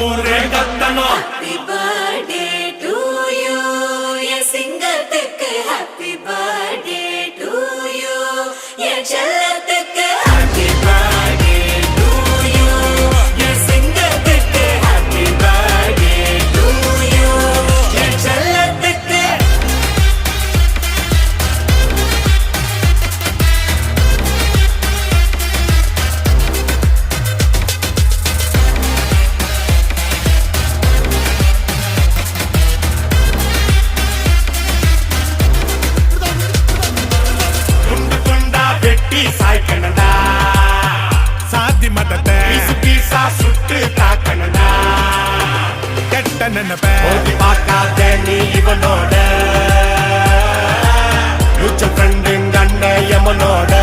ஊரே கத்தணும். Happy birthday to you. என் சிங்கத்துக்கு happy birthday to you. என் செல்லத்துக்கு happy birthday to you. என் சிங்கத்துக்கு happy birthday to you. என் செல்லத்துக்கு துண்டு துண்டா வெட்டி சாய்க்கணும்டா. சாதி மதத்தை பீசு பீசா சுட்டு தாக்கணும்டா. கெட்ட நினைப்ப ஓட்டி பார்க்காத நீ இவனோட. ஃபியூச்சர் ஃப்ரெண்டுங்க அண்ணன் எமனோட.